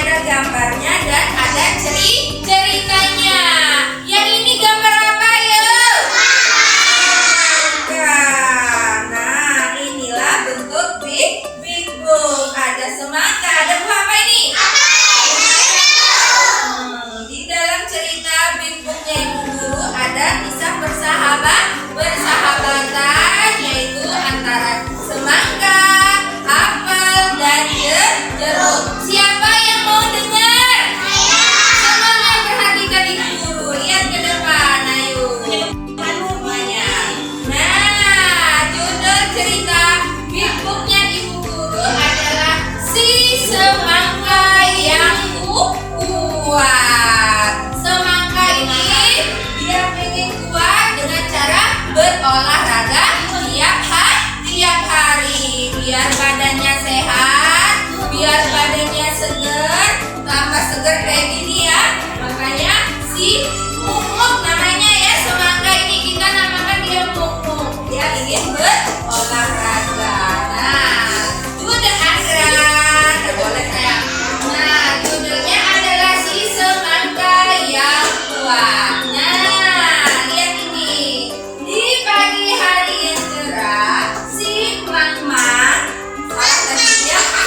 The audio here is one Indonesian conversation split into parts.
ada gambarnya dan ada ceritanya. Yang ini gambar apa yuk? Nah, inilah bentuk big book. Ada semangka, ada buah apa ini? Di dalam cerita big booknya Ibu Guru ada kisah persahabatan, yaitu antara semangka, apel, dan jeruk. Siapa yang mau dengar? Semuanya perhatikan Ibu Guru. Lihat ke depan, ayo. Semuanya. Nah, judul cerita big booknya Ibu Guru adalah Si Semangka yang Kuat. Semangka ini dia pengen kuat dengan cara berolahraga tiap hari, biar badannya sehat, biar badannya seger, tambah seger kayak gini ya. Makanya si Mumuk namanya ya, semangka ini kita namakan dia Mumuk. Dia ingin berolahraga. Nah, judul Andra, boleh saya. Nah, judulnya adalah Si Semangka yang Kuat. Nah, lihat ini. Di pagi hari yang cerah, si Mang-Mang,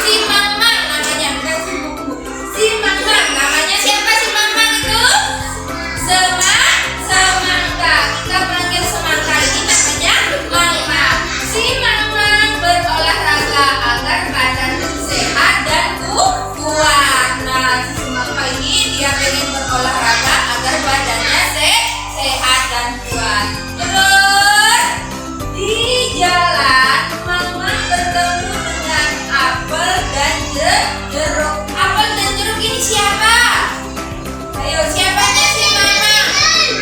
si Mang-Mang namanya, bukan si Mumuk. Si Mang-Mang namanya siapa si Mang-Mang itu? Semangka. Kita panggil semangka ini namanya Mang-Mang. Si Mang-Mang berolahraga agar badan sehat dan kuat. Nah, si semangka ini dia pengen berolahraga agar badannya sehat dan kuat. Terus di jalan Mang-Mang bertemu dengan apel dan jeruk. Apel dan jeruk ini siapa? Ayo, siapanya si Mang-Mang?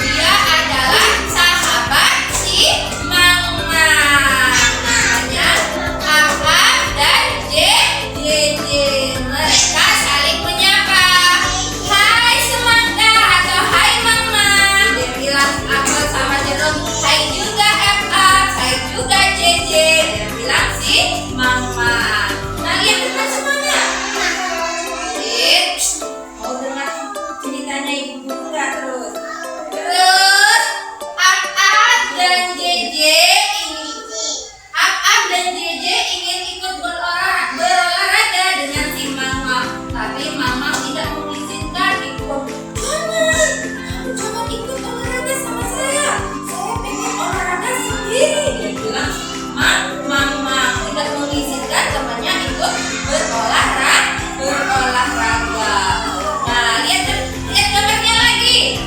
Dia adalah sahabat si Mang-Mang. Namanya Apel dan JJ. Mereka saling menyapa. Hai semangka atau hai Mang-Mang. Dia bilang apel sama jeruk. Hai juga Apel, hai juga JJ. Dia bilang si Mang-Mang. Nah, lihat depan semuanya. Mau dengar ceritanya Ibu Guru nggak terus? Terus Apel dan JJ ingin ikut berolahraga dengan si Mang-Mang. Tapi Mang-Mang tidak mengizinkan ikut. Jangan ikut olahraga sama saya. Saya pengen olahraga sendiri. Dia bilang Mang-Mang tidak mengizinkan temannya ikut berolahraga. Nah, lihat gambarnya lagi.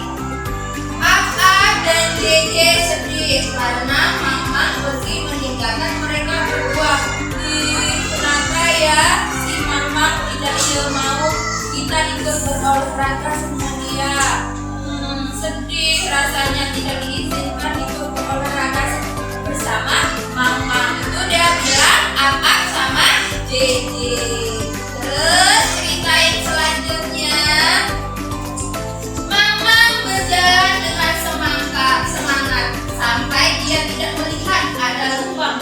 Apel dan JJ sedih karena Mang-Mang pergi meninggalkan mereka berdua. Kenapa ya si Mang-Mang tidak mau kita ikut berolahraga sama dia? Sedih rasanya tidak diizinkan ikut berolahraga bersama Mang-Mang. Itu dia bilang Apel sama JJ. Terus cerita yang selanjutnya, Mang-Mang berjalan dengan semangat sampai dia tidak melihat ada lubang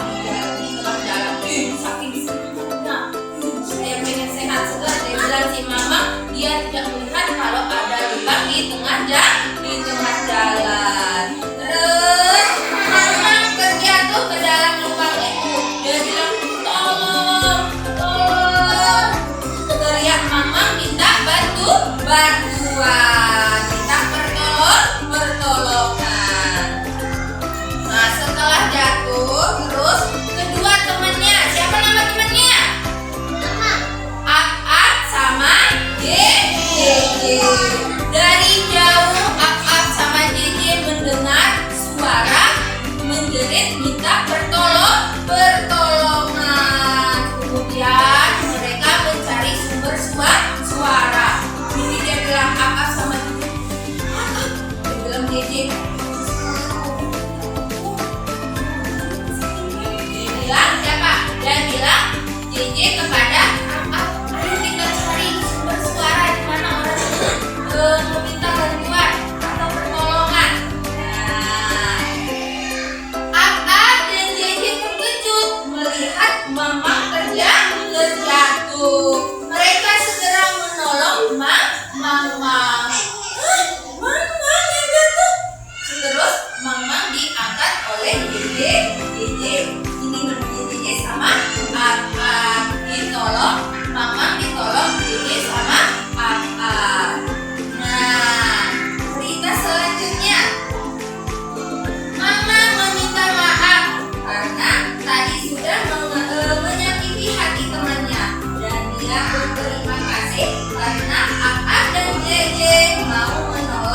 di tengah jalan. Saking semangatnya, saya pengen sehat segar. Dia bilang si Mang-Mang dia tidak melihat kalau ada lubang di tengah jalan. Terus Mang-Mang terjatuh ke dalam lubang itu. Dia bilang tolong. Teriak Mang-Mang minta bantuan, minta pertolongan. Nah, setelah jatuh, terus kedua temannya, siapa nama temannya? Apel sama JJ. Dari jauh Apel sama JJ mendengar suara menjerit minta pertolongan. Kemudian mereka mencari sumber suara. Jadi dia bilang Apel sama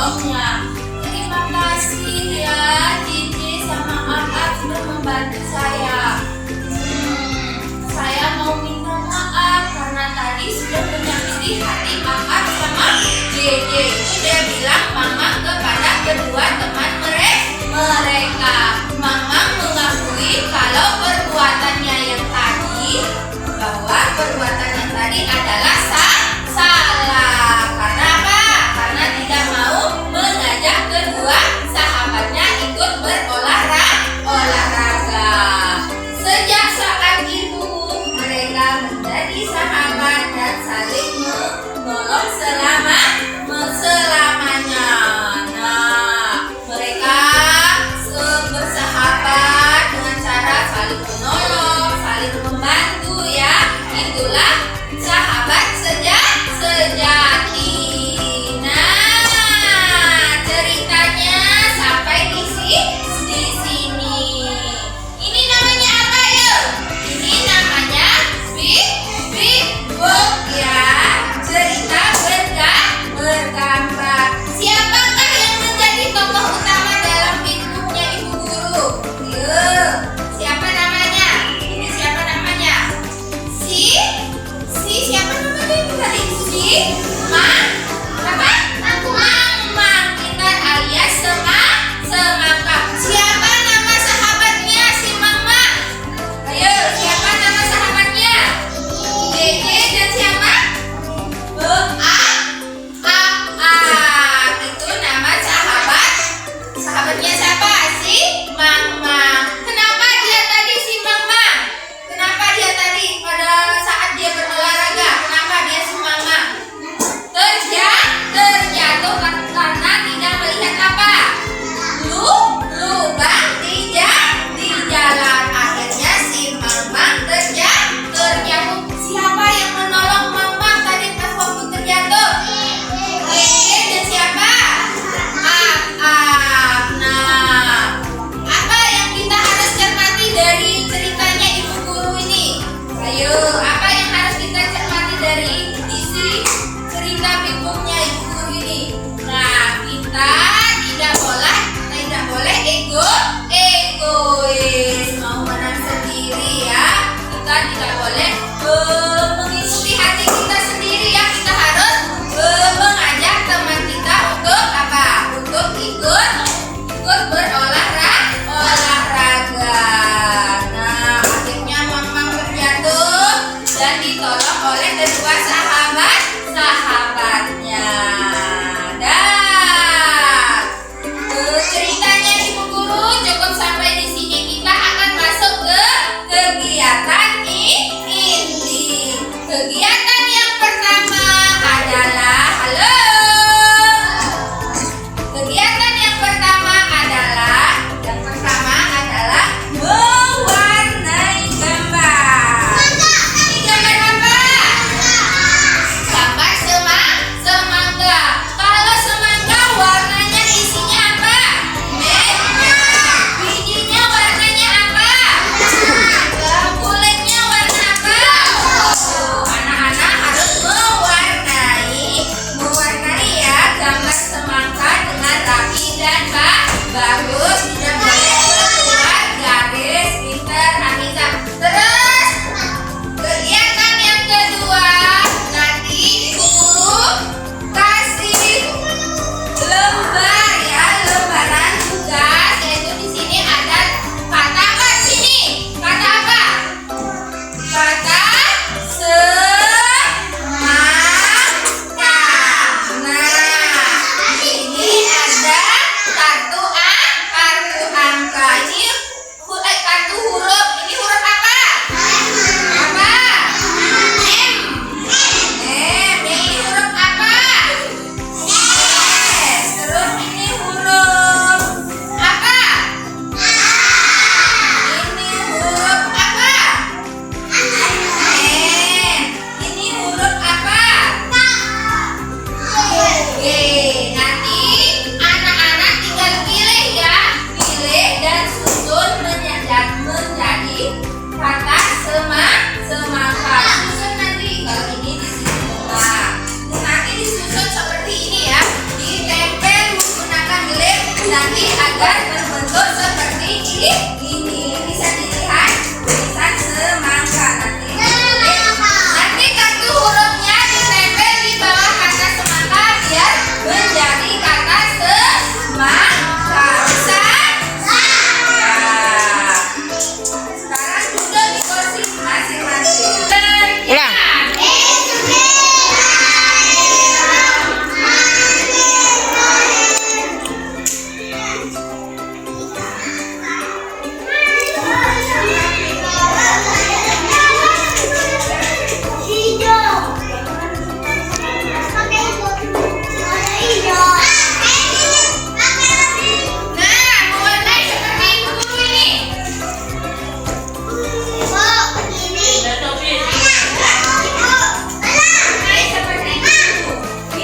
pokoknya. Terima kasih ya Cici sama Aap sudah membantu saya. Saya mau minta maaf karena tadi sudah menyakiti hati Aap sama JJ. Itu dia bilang Mama kepada kedua teman mereka. Mama mengakui kalau perbuatannya yang tadi, bahwa perbuatan yang tadi adalah salah. Karena apa? Karena tidak mau mengajak kedua sahabatnya ikut berolahraga. Sejak saat itu mereka menjadi sahabat dan saling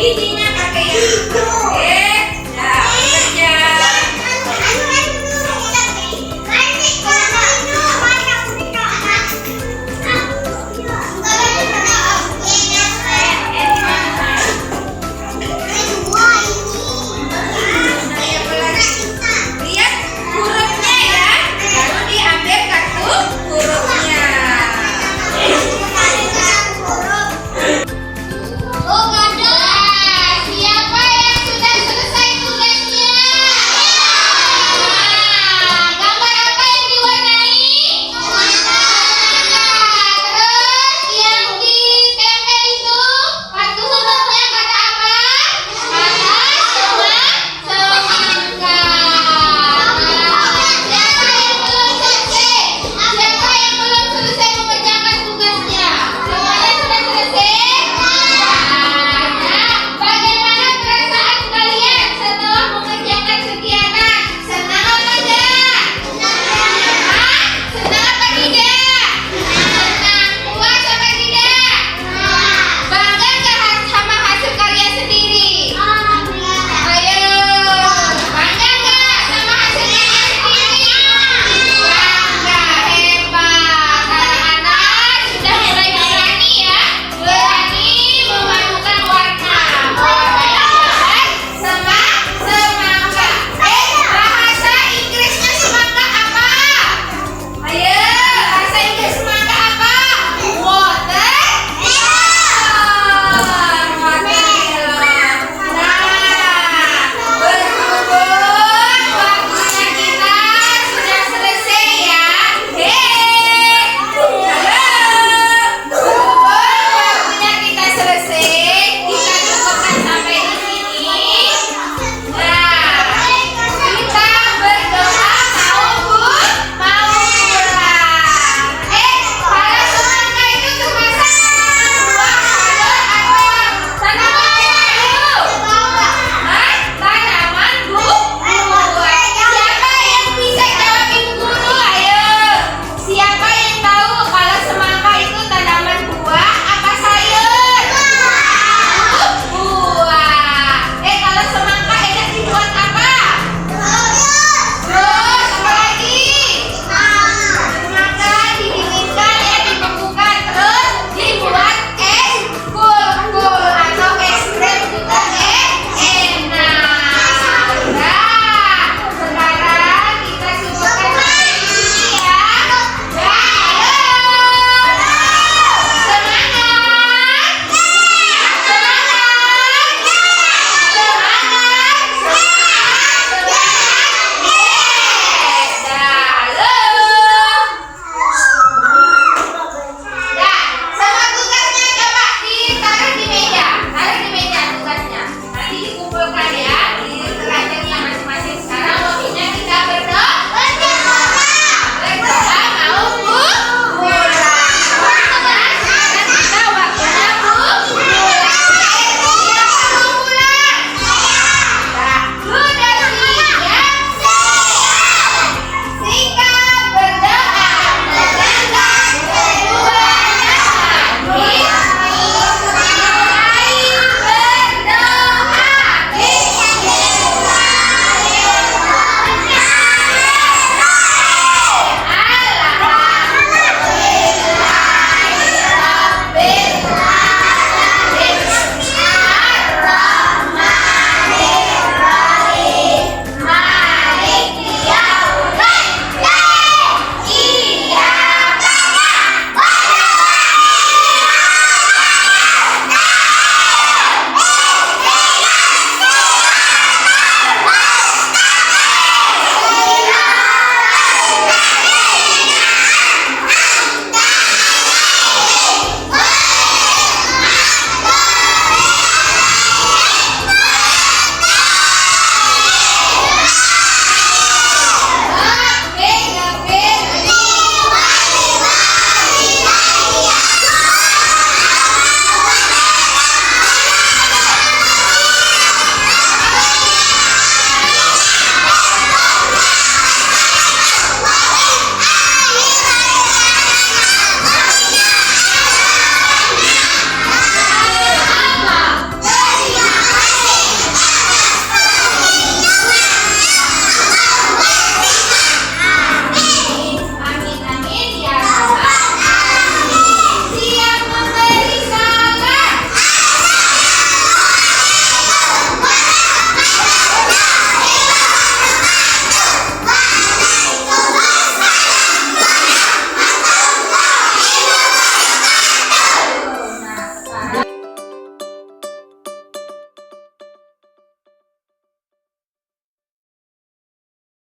giginya